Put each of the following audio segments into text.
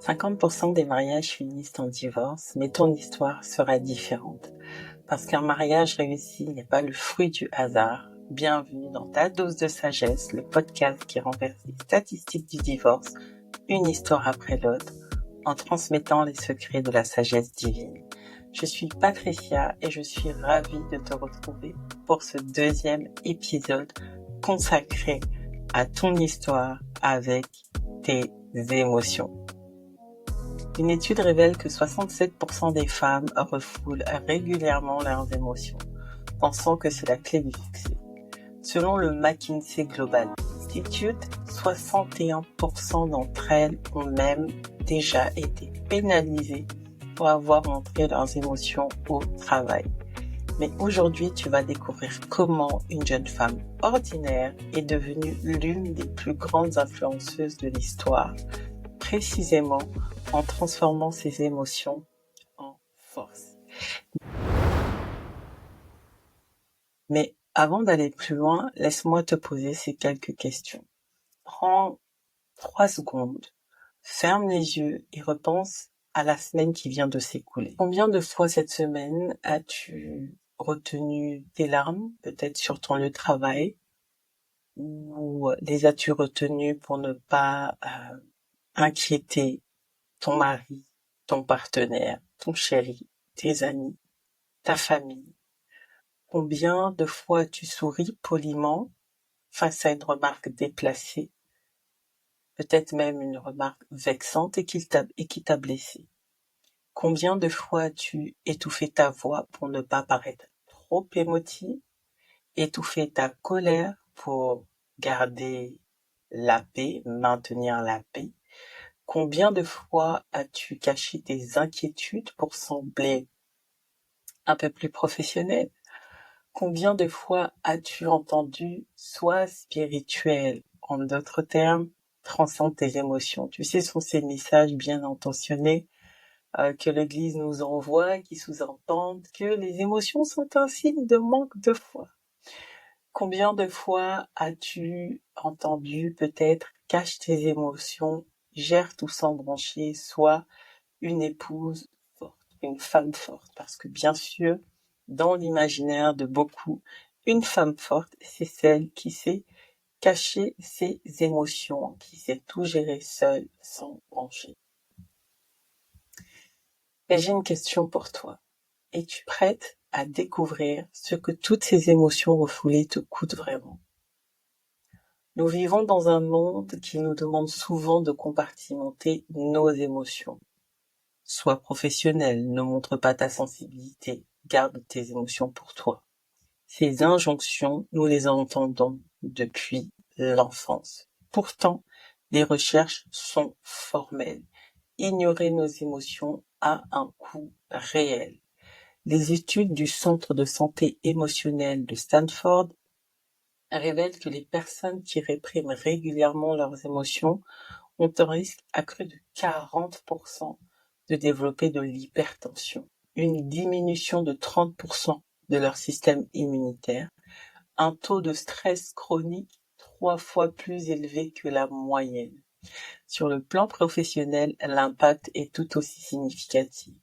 50% des mariages finissent en divorce, mais ton histoire sera différente. Parce qu'un mariage réussi n'est pas le fruit du hasard. Bienvenue dans Ta Dose de Sagesse, le podcast qui renverse les statistiques du divorce, une histoire après l'autre, en transmettant les secrets de la sagesse divine. Je suis Patricia et je suis ravie de te retrouver pour ce deuxième épisode consacré à ton histoire avec tes émotions. Une étude révèle que 67% des femmes refoulent régulièrement leurs émotions, pensant que c'est la clé du succès. Selon le McKinsey Global Institute, 61% d'entre elles ont même déjà été pénalisées pour avoir montré leurs émotions au travail. Mais aujourd'hui, tu vas découvrir comment une jeune femme ordinaire est devenue l'une des plus grandes influenceuses de l'histoire, précisément en transformant ses émotions en force. Mais avant d'aller plus loin, laisse-moi te poser ces quelques questions. Prends 3 secondes, ferme les yeux et repense à la semaine qui vient de s'écouler. Combien de fois cette semaine as-tu retenu tes larmes, peut-être sur ton lieu de travail, ou les as-tu retenues pour ne pas inquiéter ton mari, ton partenaire, ton chéri, tes amis, ta famille? Combien de fois tu souris poliment face à une remarque déplacée, peut-être même une remarque vexante et qui t'a blessé? Combien de fois as-tu étouffé ta voix pour ne pas paraître trop émotive, étouffé ta colère pour garder la paix, maintenir la paix? Combien de fois as-tu caché tes inquiétudes pour sembler un peu plus professionnel? Combien de fois as-tu entendu « sois spirituel », en d'autres termes, transcende tes émotions? Tu sais, ce sont ces messages bien intentionnés que l'Église nous envoie, qui sous-entendent que les émotions sont un signe de manque de foi. Combien de fois as-tu entendu peut-être « cache tes émotions, gère tout sans broncher, sois une épouse forte, une femme forte », parce que bien sûr, dans l'imaginaire de beaucoup, une femme forte, c'est celle qui sait cacher ses émotions, qui sait tout gérer seule, sans broncher. Et j'ai une question pour toi. Es-tu prête à découvrir ce que toutes ces émotions refoulées te coûtent vraiment? Nous vivons dans un monde qui nous demande souvent de compartimenter nos émotions. Sois professionnel, ne montre pas ta sensibilité, garde tes émotions pour toi. Ces injonctions, nous les entendons depuis l'enfance. Pourtant, les recherches sont formelles. Ignorer nos émotions a un coût réel. Les études du Centre de santé émotionnelle de Stanford révèlent que les personnes qui répriment régulièrement leurs émotions ont un risque accru de 40% de développer de l'hypertension, une diminution de 30% de leur système immunitaire, un taux de stress chronique 3 fois plus élevé que la moyenne. Sur le plan professionnel, l'impact est tout aussi significatif.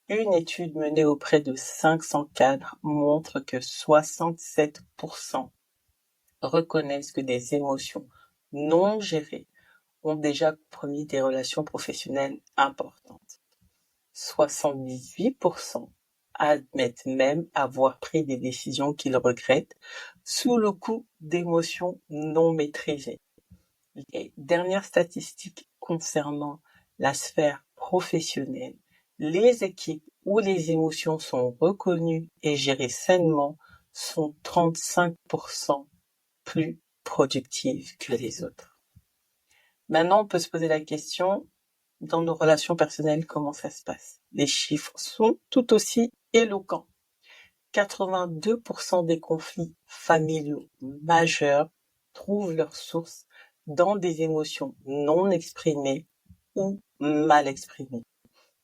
Une étude menée auprès de 500 cadres montre que 67% reconnaissent que des émotions non gérées ont déjà compromis des relations professionnelles importantes. 78% admettent même avoir pris des décisions qu'ils regrettent sous le coup d'émotions non maîtrisées. Et dernière statistique concernant la sphère professionnelle, les équipes où les émotions sont reconnues et gérées sainement sont 35% plus productives que les autres. Maintenant, on peut se poser la question, dans nos relations personnelles, comment ça se passe? Les chiffres sont tout aussi éloquents. 82% des conflits familiaux majeurs trouvent leur source dans des émotions non exprimées ou mal exprimées.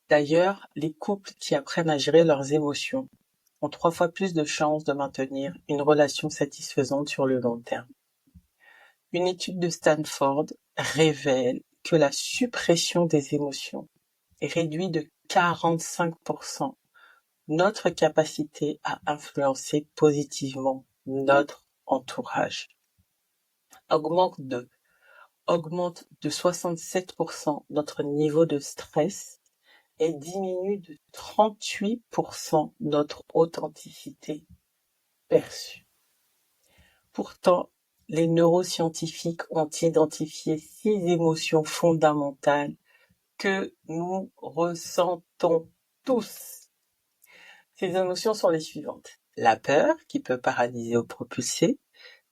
D'ailleurs, les couples qui apprennent à gérer leurs émotions ont 3 fois plus de chances de maintenir une relation satisfaisante sur le long terme. Une étude de Stanford révèle que la suppression des émotions réduit de 45% notre capacité à influencer positivement notre entourage. Augmente de 67% notre niveau de stress et diminue de 38% notre authenticité perçue. Pourtant, les neuroscientifiques ont identifié 6 émotions fondamentales que nous ressentons tous. Ces émotions sont les suivantes. La peur, qui peut paralyser ou propulser.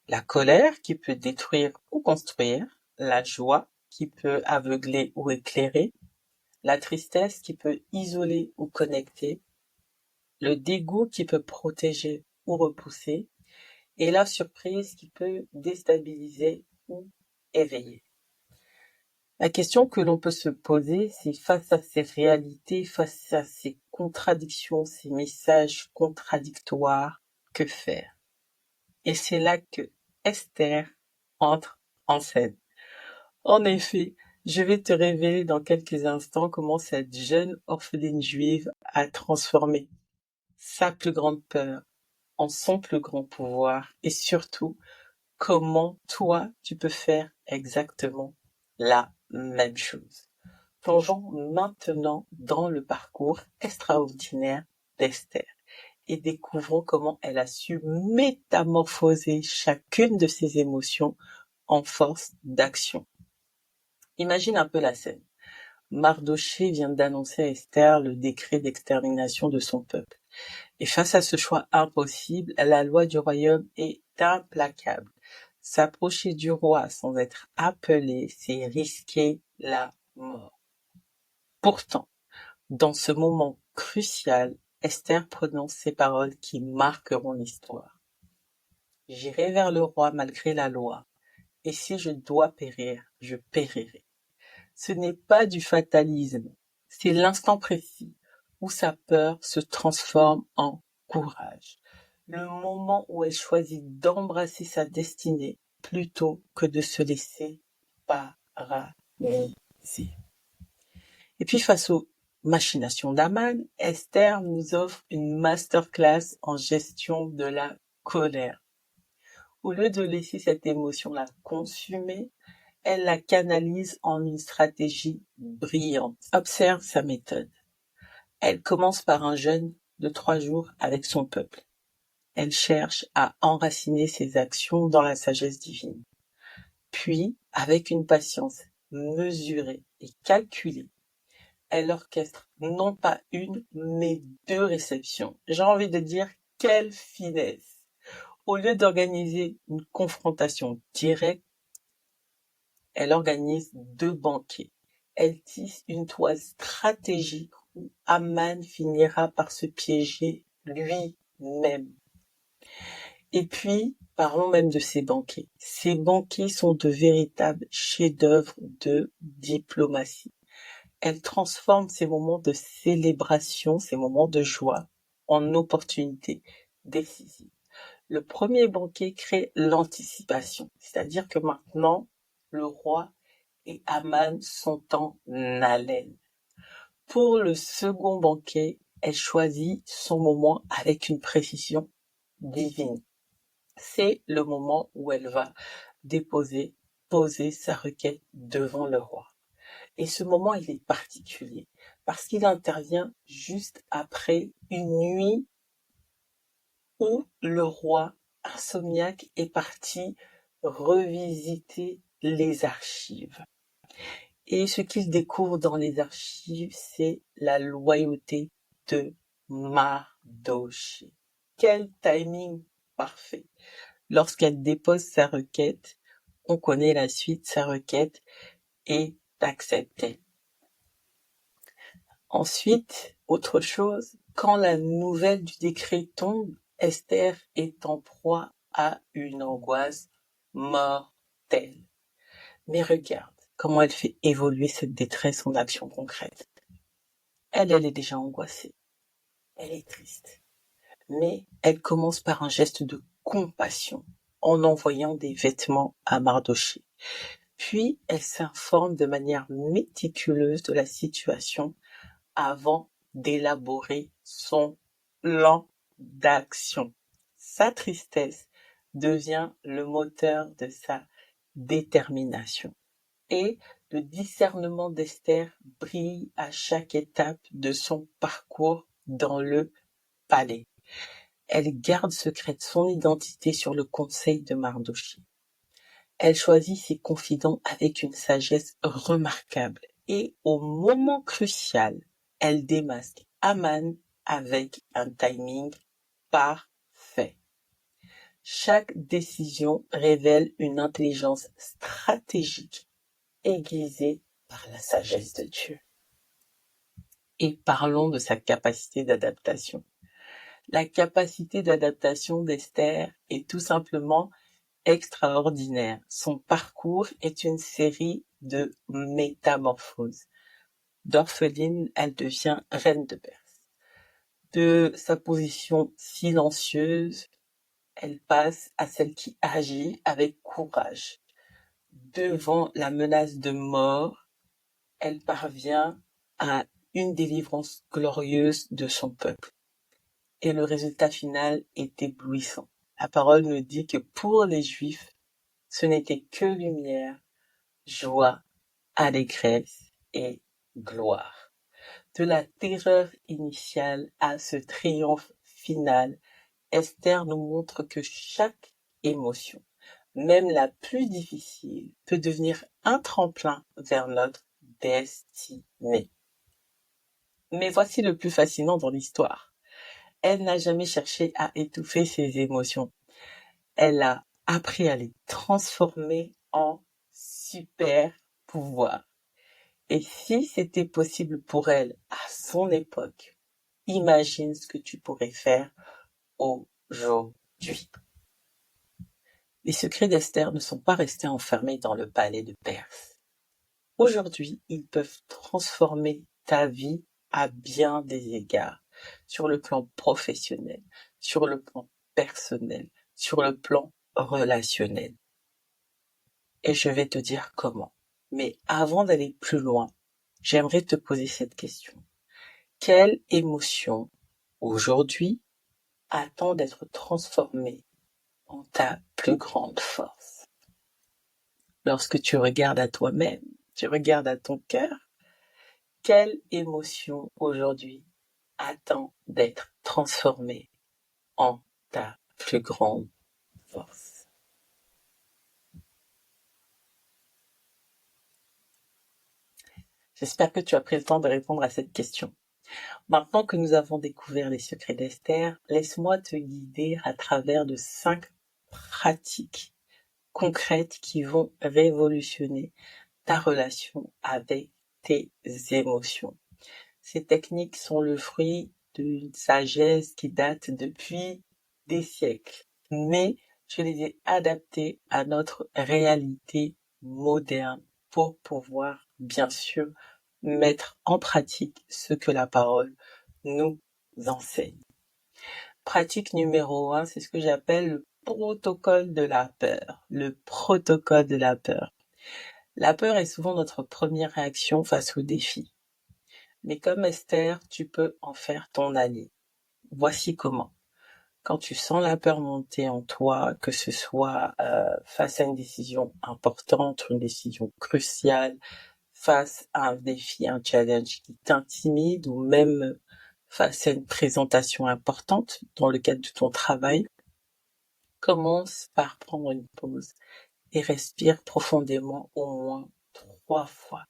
La colère, qui peut détruire ou construire. La joie, qui peut aveugler ou éclairer. La tristesse, qui peut isoler ou connecter. Le dégoût, qui peut protéger ou repousser. Et la surprise, qui peut déstabiliser ou éveiller. La question que l'on peut se poser, c'est face à ces réalités, face à ces contradictions, ces messages contradictoires, que faire? Et c'est là que Esther entre en scène. En effet, je vais te révéler dans quelques instants comment cette jeune orpheline juive a transformé sa plus grande peur en son plus grand pouvoir et surtout comment toi tu peux faire exactement la même chose. Plongeons maintenant dans le parcours extraordinaire d'Esther et découvrons comment elle a su métamorphoser chacune de ses émotions en force d'action. Imagine un peu la scène. Mardochée vient d'annoncer à Esther le décret d'extermination de son peuple. Et face à ce choix impossible, la loi du royaume est implacable. S'approcher du roi sans être appelé, c'est risquer la mort. Pourtant, dans ce moment crucial, Esther prononce ces paroles qui marqueront l'histoire. J'irai vers le roi malgré la loi, et si je dois périr, je périrai. Ce n'est pas du fatalisme, c'est l'instant précis où sa peur se transforme en courage. Le moment où elle choisit d'embrasser sa destinée plutôt que de se laisser paralyser. Et puis face aux machinations d'Aman, Esther nous offre une masterclass en gestion de la colère. Au lieu de laisser cette émotion la consumer, elle la canalise en une stratégie brillante. Observe sa méthode. Elle commence par un jeûne de 3 jours avec son peuple. Elle cherche à enraciner ses actions dans la sagesse divine. Puis, avec une patience mesurée et calculée, elle orchestre non pas une, mais 2 réceptions. J'ai envie de dire, quelle finesse! Au lieu d'organiser une confrontation directe, elle organise 2 banquets. Elle tisse une toile stratégique où Aman finira par se piéger lui-même. Et puis, parlons même de ces banquets. Ces banquets sont de véritables chefs-d'œuvre de diplomatie. Elle transforme ces moments de célébration, ces moments de joie, en opportunités décisives. Le premier banquet crée l'anticipation, c'est-à-dire que maintenant, le roi et Aman sont en haleine. Pour le second banquet, elle choisit son moment avec une précision divine. C'est le moment où elle va poser sa requête devant le roi. Et ce moment, il est particulier parce qu'il intervient juste après une nuit où le roi insomniaque est parti revisiter les archives. Et ce qu'il découvre dans les archives, c'est la loyauté de Mardochée. Quel timing parfait! Lorsqu'elle dépose sa requête, on connaît la suite, sa requête est acceptée. Ensuite, autre chose, quand la nouvelle du décret tombe, Esther est en proie à une angoisse mortelle. Mais regarde comment elle fait évoluer cette détresse en action concrète. Elle est déjà angoissée. Elle est triste. Mais elle commence par un geste de compassion en envoyant des vêtements à Mardochée. Puis elle s'informe de manière méticuleuse de la situation avant d'élaborer son plan d'action. Sa tristesse devient le moteur de sa détermination. Et le discernement d'Esther brille à chaque étape de son parcours dans le palais. Elle garde secrète son identité sur le conseil de Mardochée. Elle choisit ses confidents avec une sagesse remarquable et au moment crucial, elle démasque Haman avec un timing parfait. Chaque décision révèle une intelligence stratégique aiguisée par la sagesse de Dieu. Et parlons de sa capacité d'adaptation. La capacité d'adaptation d'Esther est tout simplement extraordinaire. Son parcours est une série de métamorphoses. D'orpheline, elle devient reine de Perse. De sa position silencieuse, elle passe à celle qui agit avec courage. Devant la menace de mort, elle parvient à une délivrance glorieuse de son peuple. Et le résultat final est éblouissant. La parole nous dit que pour les Juifs, ce n'était que lumière, joie, allégresse et gloire. De la terreur initiale à ce triomphe final, Esther nous montre que chaque émotion, même la plus difficile, peut devenir un tremplin vers notre destinée. Mais voici le plus fascinant dans l'histoire. Elle n'a jamais cherché à étouffer ses émotions. Elle a appris à les transformer en super pouvoir. Et si c'était possible pour elle à son époque, imagine ce que tu pourrais faire aujourd'hui. Les secrets d'Esther ne sont pas restés enfermés dans le palais de Perse. Aujourd'hui, ils peuvent transformer ta vie à bien des égards, sur le plan professionnel, sur le plan personnel, sur le plan relationnel. Et je vais te dire comment. Mais avant d'aller plus loin, j'aimerais te poser cette question. Quelle émotion, aujourd'hui, attend d'être transformée en ta plus grande force? Lorsque tu regardes à toi-même, tu regardes à ton cœur, quelle émotion aujourd'hui attend d'être transformée en ta plus grande force? J'espère que tu as pris le temps de répondre à cette question. Maintenant que nous avons découvert les secrets d'Esther, laisse-moi te guider à travers de 5 pratiques concrètes qui vont révolutionner ta relation avec tes émotions. Ces techniques sont le fruit d'une sagesse qui date depuis des siècles, mais je les ai adaptées à notre réalité moderne pour pouvoir, bien sûr, mettre en pratique ce que la parole nous enseigne. Pratique numéro 1, c'est ce que j'appelle le protocole de la peur. Le protocole de la peur. La peur est souvent notre première réaction face au défi. Mais comme Esther, tu peux en faire ton allié. Voici comment. Quand tu sens la peur monter en toi, que ce soit face à une décision importante, une décision cruciale, face à un défi, un challenge qui t'intimide ou même face à une présentation importante dans le cadre de ton travail, commence par prendre une pause et respire profondément au moins 3 fois.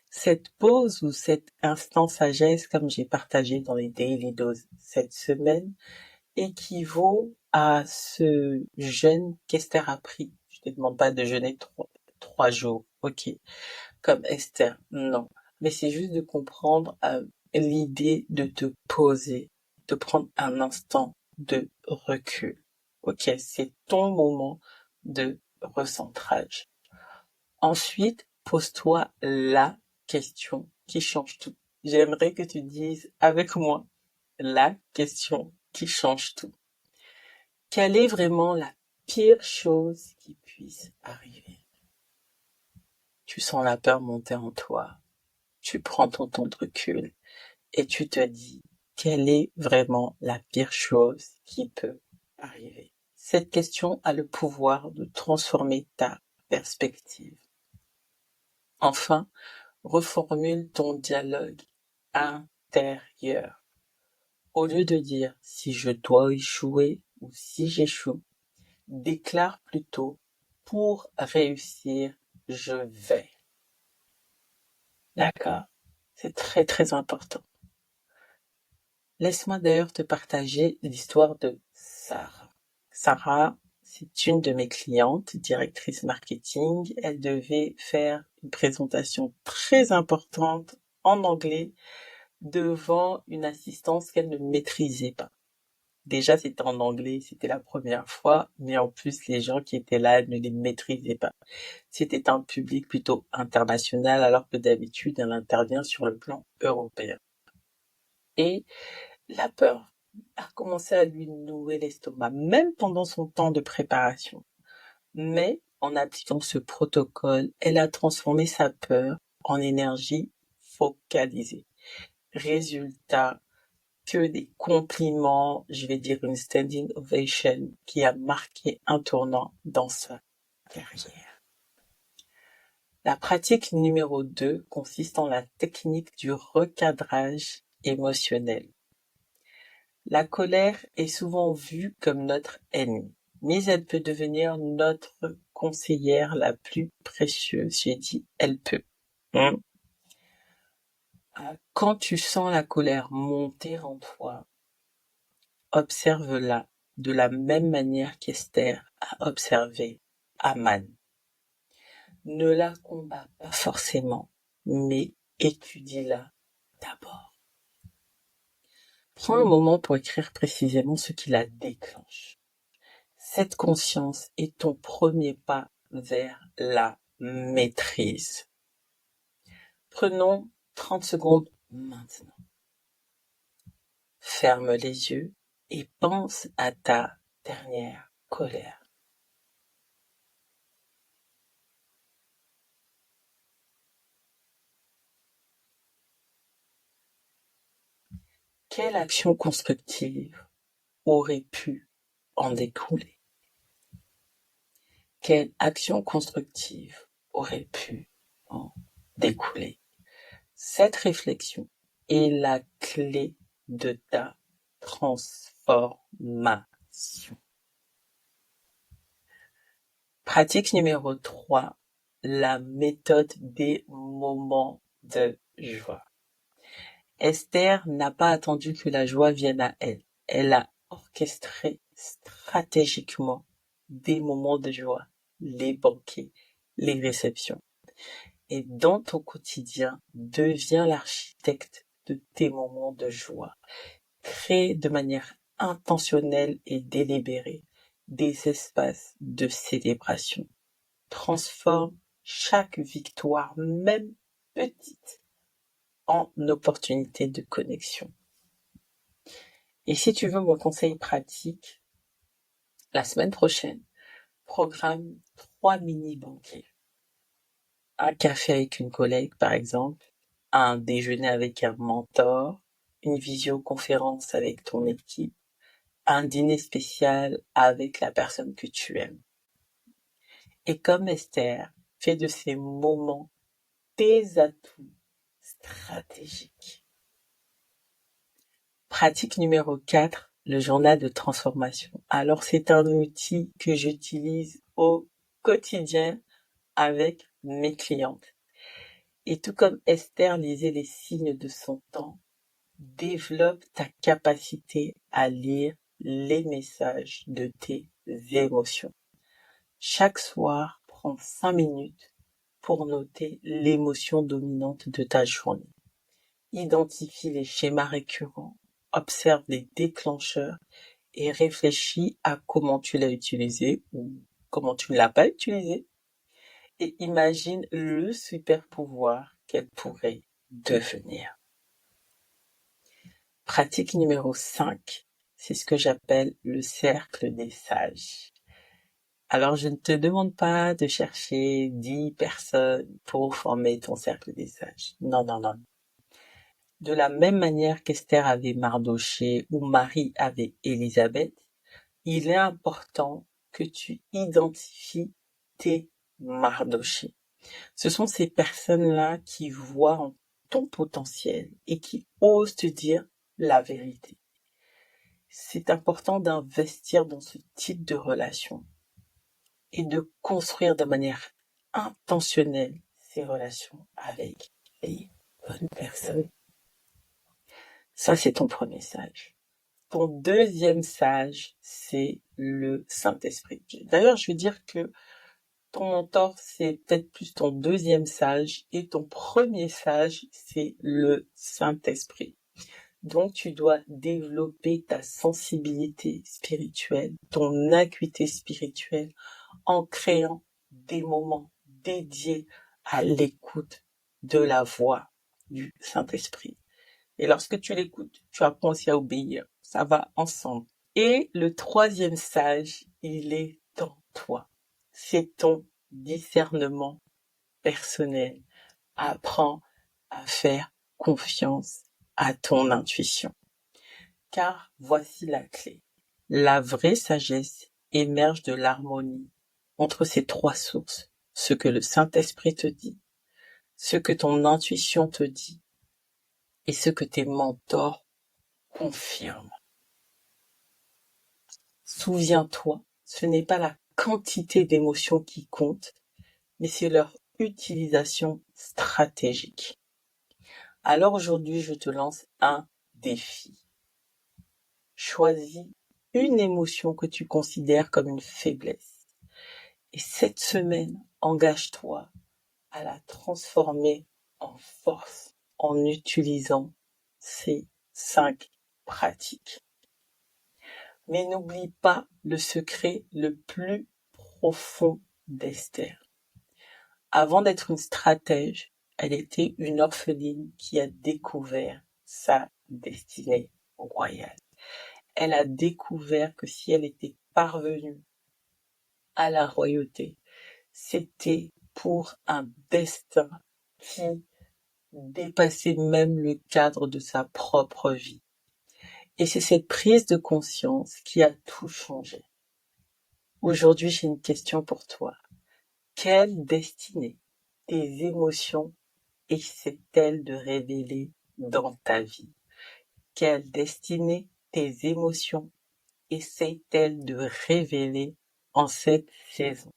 Cette pause ou cet instant sagesse, comme j'ai partagé dans les Daily Doses cette semaine, équivaut à ce jeûne qu'Esther a pris. Je te demande pas de jeûner 3 jours, ok, comme Esther, non. Mais c'est juste de comprendre l'idée de te poser, de prendre un instant de recul. Ok, c'est ton moment de recentrage. Ensuite, pose-toi la question qui change tout. J'aimerais que tu dises avec moi la question qui change tout. Quelle est vraiment la pire chose qui puisse arriver? Tu sens la peur monter en toi. Tu prends ton temps de recul et tu te dis quelle est vraiment la pire chose qui peut arriver. Cette question a le pouvoir de transformer ta perspective. Enfin, reformule ton dialogue intérieur. Au lieu de dire si je dois échouer ou si j'échoue, déclare plutôt pour réussir, je vais. D'accord? C'est très très important. Laisse-moi d'ailleurs te partager l'histoire de Sarah. Sarah, c'est une de mes clientes, directrice marketing. Elle devait faire une présentation très importante en anglais devant une assistance qu'elle ne maîtrisait pas. Déjà, c'était en anglais, c'était la première fois, mais en plus, les gens qui étaient là ne les maîtrisaient pas. C'était un public plutôt international, alors que d'habitude, elle intervient sur le plan européen. Et la peur a commencé à lui nouer l'estomac, même pendant son temps de préparation. Mais en appliquant ce protocole, elle a transformé sa peur en énergie focalisée. Résultat, que des compliments, je vais dire une standing ovation qui a marqué un tournant dans sa carrière. La pratique numéro 2 consiste en la technique du recadrage émotionnel. La colère est souvent vue comme notre ennemi, mais elle peut devenir notre conseillère la plus précieuse. J'ai dit elle peut. Quand tu sens la colère monter en toi, observe-la de la même manière qu'Esther a observé Aman. Ne la combats pas forcément, mais étudie-la d'abord. Prends un moment pour écrire précisément ce qui la déclenche. Cette conscience est ton premier pas vers la maîtrise. Prenons 30 secondes maintenant. Ferme les yeux et pense à ta dernière colère. Quelle action constructive aurait pu en découler? Quelle action constructive aurait pu en découler? Cette réflexion est la clé de ta transformation. Pratique numéro 3, la méthode des moments de joie. Esther n'a pas attendu que la joie vienne à elle. Elle a orchestré stratégiquement des moments de joie, les banquets, les réceptions. Et dans ton quotidien, deviens l'architecte de tes moments de joie. Crée de manière intentionnelle et délibérée des espaces de célébration. Transforme chaque victoire, même petite, en opportunité de connexion. Et si tu veux mon conseil pratique, la semaine prochaine, programme 3 mini-banquets. Un café avec une collègue, par exemple, un déjeuner avec un mentor, une visioconférence avec ton équipe, un dîner spécial avec la personne que tu aimes. Et comme Esther, fais de ces moments tes atouts stratégiques. Pratique numéro 4, le journal de transformation. Alors c'est un outil que j'utilise au quotidien avec mes clientes. Et tout comme Esther lisait les signes de son temps, développe ta capacité à lire les messages de tes émotions. Chaque soir, prends 5 minutes pour noter l'émotion dominante de ta journée. Identifie les schémas récurrents, observe les déclencheurs et réfléchis à comment tu l'as utilisé ou comment tu ne l'as pas utilisé. Et imagine le super pouvoir qu'elle pourrait devenir. Pratique numéro 5, c'est ce que j'appelle le cercle des sages. Alors, je ne te demande pas de chercher 10 personnes pour former ton cercle des sages. Non, non, non. De la même manière qu'Esther avait Mardochée ou Marie avait Élisabeth, il est important que tu identifies tes Mardochées. Ce sont ces personnes-là qui voient en ton potentiel et qui osent te dire la vérité. C'est important d'investir dans ce type de relation et de construire de manière intentionnelle ces relations avec les bonnes personnes. Ça, c'est ton premier sage. Ton deuxième sage, c'est le Saint-Esprit. D'ailleurs, je veux dire que ton mentor, c'est peut-être plus ton deuxième sage et ton premier sage, c'est le Saint-Esprit. Donc, tu dois développer ta sensibilité spirituelle, ton acuité spirituelle en créant des moments dédiés à l'écoute de la voix du Saint-Esprit. Et lorsque tu l'écoutes, tu apprends aussi à obéir. Ça va ensemble. Et le troisième sage, il est en toi. C'est ton discernement personnel. Apprends à faire confiance à ton intuition. Car voici la clé. La vraie sagesse émerge de l'harmonie entre ces trois sources. Ce que le Saint-Esprit te dit, ce que ton intuition te dit et ce que tes mentors confirment. Souviens-toi, ce n'est pas la quantité d'émotions qui compte, mais c'est leur utilisation stratégique. Alors aujourd'hui, je te lance un défi. Choisis une émotion que tu considères comme une faiblesse. Et cette semaine, engage-toi à la transformer en force en utilisant ces 5 pratiques. Mais n'oublie pas le secret le plus profond d'Esther. Avant d'être une stratège, elle était une orpheline qui a découvert sa destinée royale. Elle a découvert que si elle était parvenue à la royauté, c'était pour un destin qui dépassait même le cadre de sa propre vie. Et c'est cette prise de conscience qui a tout changé. Aujourd'hui, j'ai une question pour toi. Quelle destinée tes émotions essaient-elles de révéler dans ta vie? Quelle destinée tes émotions essaient-elles de révéler en cette saison?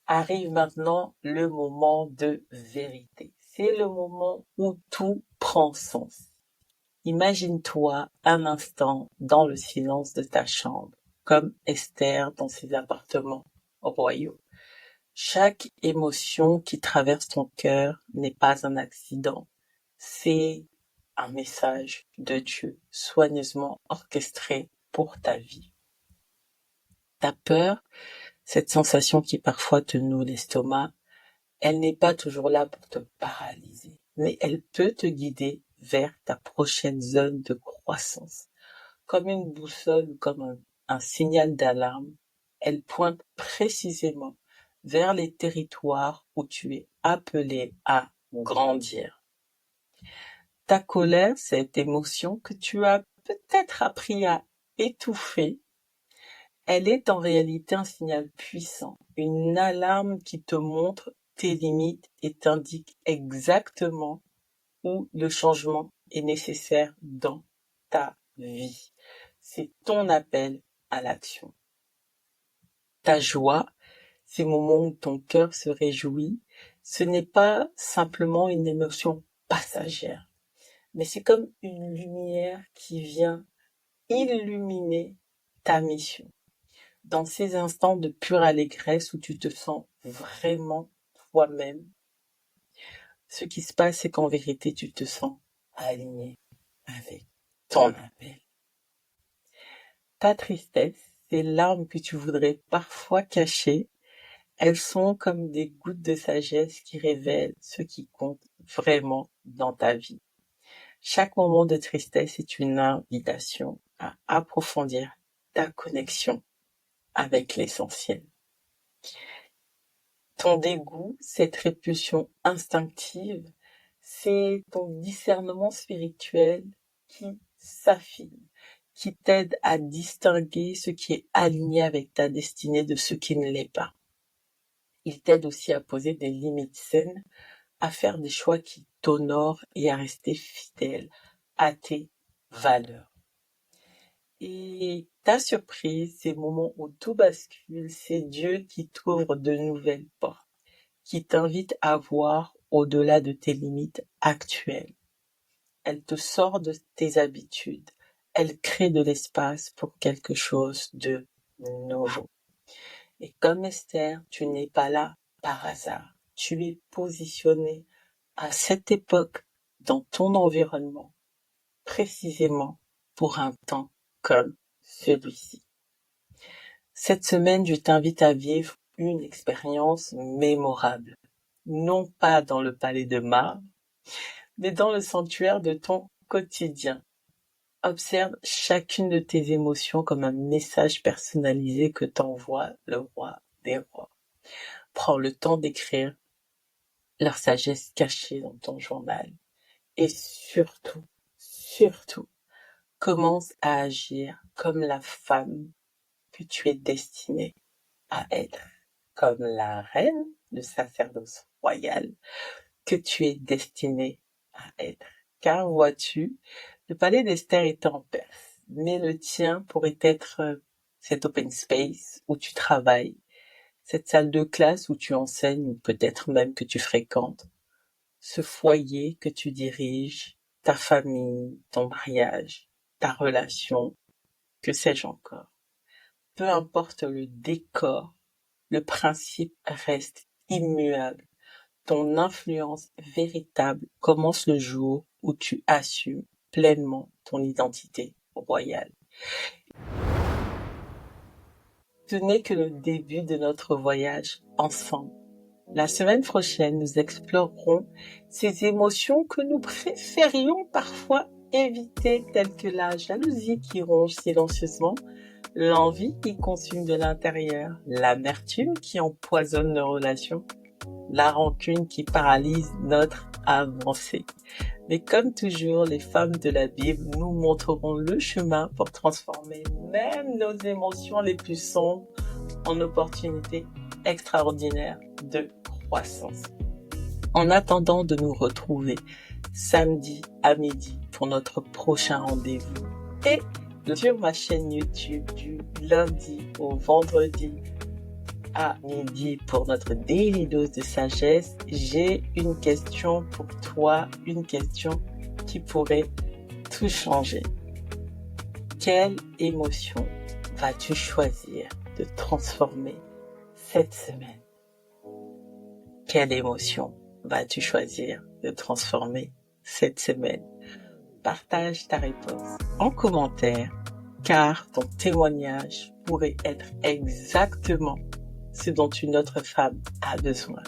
Arrive maintenant le moment de vérité. C'est le moment où tout prend sens. Imagine-toi un instant dans le silence de ta chambre, comme Esther dans ses appartements royaux. Chaque émotion qui traverse ton cœur n'est pas un accident, c'est un message de Dieu soigneusement orchestré pour ta vie. Ta peur, cette sensation qui parfois te noue l'estomac, elle n'est pas toujours là pour te paralyser, mais elle peut te guider vers ta prochaine zone de croissance. Comme une boussole ou comme un signal d'alarme, elle pointe précisément vers les territoires où tu es appelé à grandir. Ta colère, cette émotion que tu as peut-être appris à étouffer, elle est en réalité un signal puissant, une alarme qui te montre tes limites et t'indique exactement où le changement est nécessaire dans ta vie. C'est ton appel à l'action. Ta joie, ces moments où ton cœur se réjouit, ce n'est pas simplement une émotion passagère, mais c'est comme une lumière qui vient illuminer ta mission. Dans ces instants de pure allégresse où tu te sens vraiment toi-même, ce qui se passe, c'est qu'en vérité, tu te sens aligné avec ton appel. Ta tristesse, ces larmes que tu voudrais parfois cacher, elles sont comme des gouttes de sagesse qui révèlent ce qui compte vraiment dans ta vie. Chaque moment de tristesse est une invitation à approfondir ta connexion avec l'essentiel. Ton dégoût, cette répulsion instinctive, c'est ton discernement spirituel qui s'affine, qui t'aide à distinguer ce qui est aligné avec ta destinée de ce qui ne l'est pas. Il t'aide aussi à poser des limites saines, à faire des choix qui t'honorent et à rester fidèle à tes valeurs. Et ta surprise, ces moments où tout bascule, c'est Dieu qui t'ouvre de nouvelles portes, qui t'invite à voir au-delà de tes limites actuelles. Elle te sort de tes habitudes. Elle crée de l'espace pour quelque chose de nouveau. Et comme Esther, tu n'es pas là par hasard. Tu es positionné à cette époque dans ton environnement, précisément pour un temps comme celui-ci. Cette semaine, je t'invite à vivre une expérience mémorable. Non pas dans le palais de marbre, mais dans le sanctuaire de ton quotidien. Observe chacune de tes émotions comme un message personnalisé que t'envoie le roi des rois. Prends le temps d'écrire leur sagesse cachée dans ton journal. Et surtout, commence à agir comme la femme que tu es destinée à être, comme la reine, le sacerdoce royal que tu es destinée à être. Car vois-tu, le palais d'Esther était en Perse, mais le tien pourrait être cet open space où tu travailles, cette salle de classe où tu enseignes ou peut-être même que tu fréquentes, ce foyer que tu diriges, ta famille, ton mariage, ta relation, que sais-je encore. Peu importe le décor, le principe reste immuable. Ton influence véritable commence le jour où tu assumes pleinement ton identité royale. Ce n'est que le début de notre voyage ensemble. La semaine prochaine, nous explorerons ces émotions que nous préférions parfois éviter, telles que la jalousie qui ronge silencieusement, l'envie qui consume de l'intérieur, l'amertume qui empoisonne nos relations, la rancune qui paralyse notre avancée. Mais comme toujours, les femmes de la Bible nous montreront le chemin pour transformer même nos émotions les plus sombres en opportunités extraordinaires de croissance. En attendant de nous retrouver samedi à midi pour notre prochain rendez-vous et sur ma chaîne YouTube du lundi au vendredi à midi pour notre daily dose de sagesse, j'ai une question pour toi, une question qui pourrait tout changer. Quelle émotion vas-tu choisir de transformer cette semaine? Quelle émotion vas-tu choisir de transformer cette semaine? Partage ta réponse en commentaire, car ton témoignage pourrait être exactement ce dont une autre femme a besoin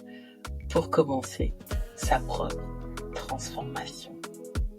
pour commencer sa propre transformation.